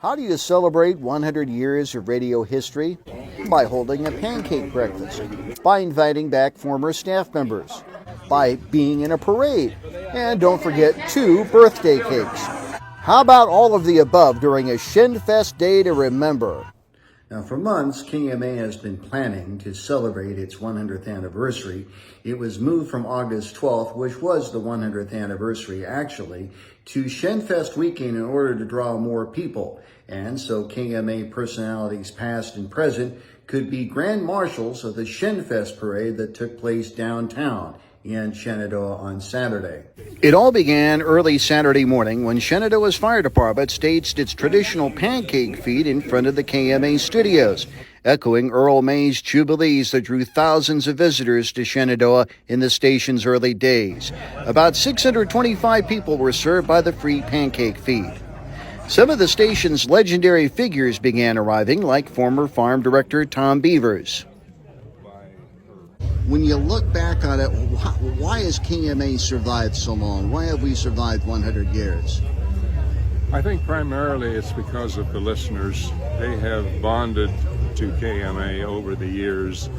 How do you celebrate 100 years of radio history? By holding a pancake breakfast, by inviting back former staff members, by being in a parade, and don't forget 2 birthday cakes. How about all of the above during a Shenfest day to remember? Now, for months, KMA has been planning to celebrate its 100th anniversary. It was moved from August 12th, which was the 100th anniversary actually, to Shenfest weekend in order to draw more people. And so KMA personalities past and present could be grand marshals of the Shenfest parade that took place downtown in Shenandoah on Saturday. It all began early Saturday morning when Shenandoah's fire department staged its traditional pancake feed in front of the KMA studios, echoing Earl May's Jubilees that drew thousands of visitors to Shenandoah in the station's early days. About 625 people were served by the free pancake feed. Some of the station's legendary figures began arriving, like former farm director Tom Beavers. When you look back on it, why has KMA survived so long? Why have we survived 100 years? I think primarily it's because of the listeners. They have bonded to KMA over the years.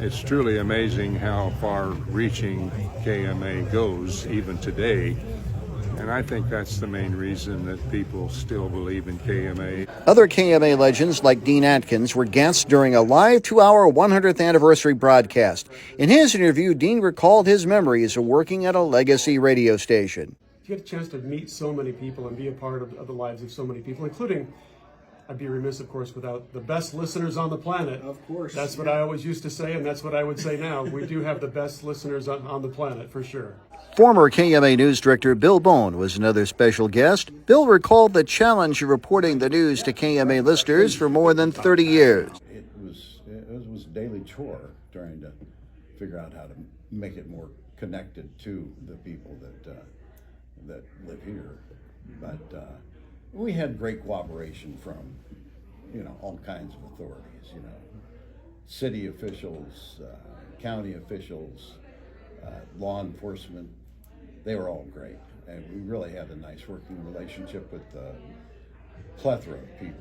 It's truly amazing how far-reaching KMA goes, even today. And I think that's the main reason that people still believe in KMA. Other KMA legends like Dean Atkins were guests during a live 2-hour 100th anniversary broadcast. In his interview, Dean recalled his memories of working at a legacy radio station. You get a chance to meet so many people and be a part of the lives of so many people, including, I'd be remiss, of course, without the best listeners on the planet. Of course. That's what I always used to say, and that's what I would say now. We do have the best listeners on the planet, for sure. Former KMA News Director Bill Bone was another special guest. Bill recalled the challenge of reporting the news to KMA listeners for more than 30 years. It was a daily chore trying to figure out how to make it more connected to the people that live here. But we had great cooperation from, all kinds of authorities, city officials, county officials, law enforcement. They were all great, and we really had a nice working relationship with a plethora of people.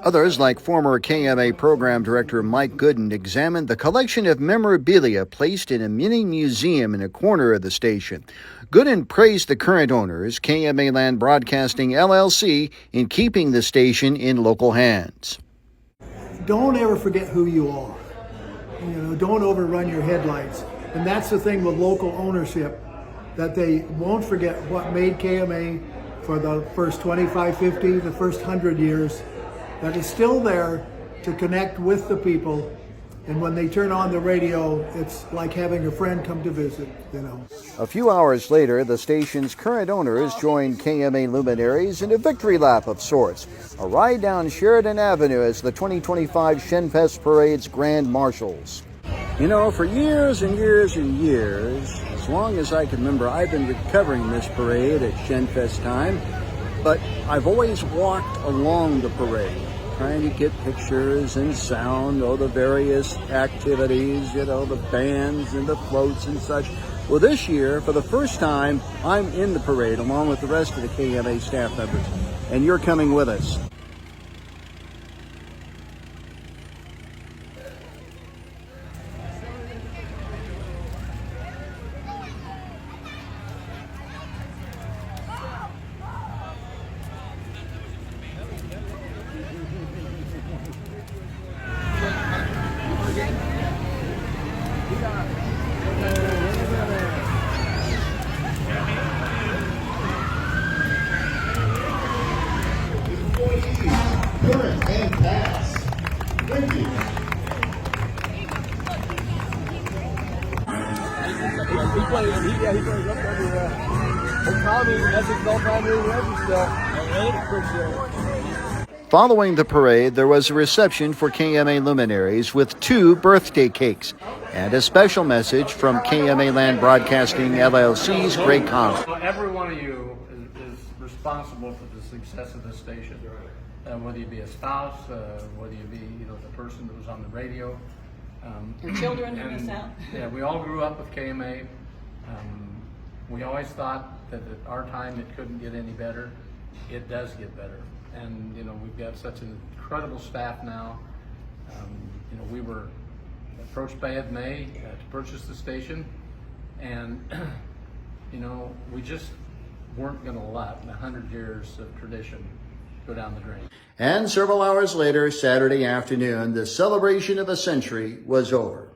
Others, like former KMA program director Mike Gooden, examined the collection of memorabilia placed in a mini museum in a corner of the station. Gooden praised the current owners, KMA Land Broadcasting LLC, in keeping the station in local hands. Don't ever forget who you are. Don't overrun your headlights. And that's the thing with local ownership, that they won't forget what made KMA for the first 25, 50, the first 100 years, that is still there to connect with the people. And when they turn on the radio, it's like having a friend come to visit, A few hours later, the station's current owners joined KMA luminaries in a victory lap of sorts, a ride down Sheridan Avenue as the 2025 Shenfest Parade's grand marshals. For years and years and years, as long as I can remember, I've been covering this parade at Shenfest time, but I've always walked along the parade, trying to get pictures and sound, the various activities, the bands and the floats and such. Well, this year, for the first time, I'm in the parade along with the rest of the KMA staff members, and you're coming with us. He plays up everywhere. Tommy, that's his all-time leading legend stuff. Following the parade, there was a reception for KMA luminaries with 2 birthday cakes and a special message from KMA Land Broadcasting LLC's Greg Collins. Every one of you is responsible for the success of this station. Whether you be a spouse, whether you be the person that was on the radio. Your children who miss out. Yeah, we all grew up with KMA. We always thought that at our time it couldn't get any better. It does get better. And we've We've got such an incredible staff now. You know, we were approached by Ed May to purchase the station, and you know, we just weren't going to let 100 years of tradition go down the drain. And several hours later, Saturday afternoon, the celebration of a century was over.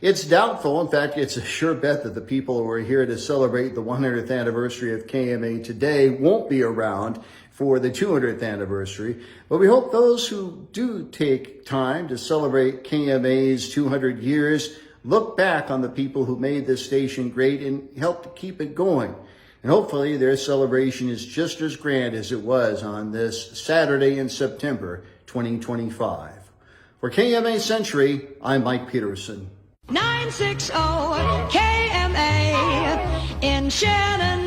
It's doubtful, in fact, it's a sure bet that the people who are here to celebrate the 100th anniversary of KMA today won't be around for the 200th anniversary. But we hope those who do take time to celebrate KMA's 200 years look back on the people who made this station great and helped to keep it going. And hopefully their celebration is just as grand as it was on this Saturday in September 2025. For KMA Century, I'm Mike Peterson. 960 KMA in Shenandoah.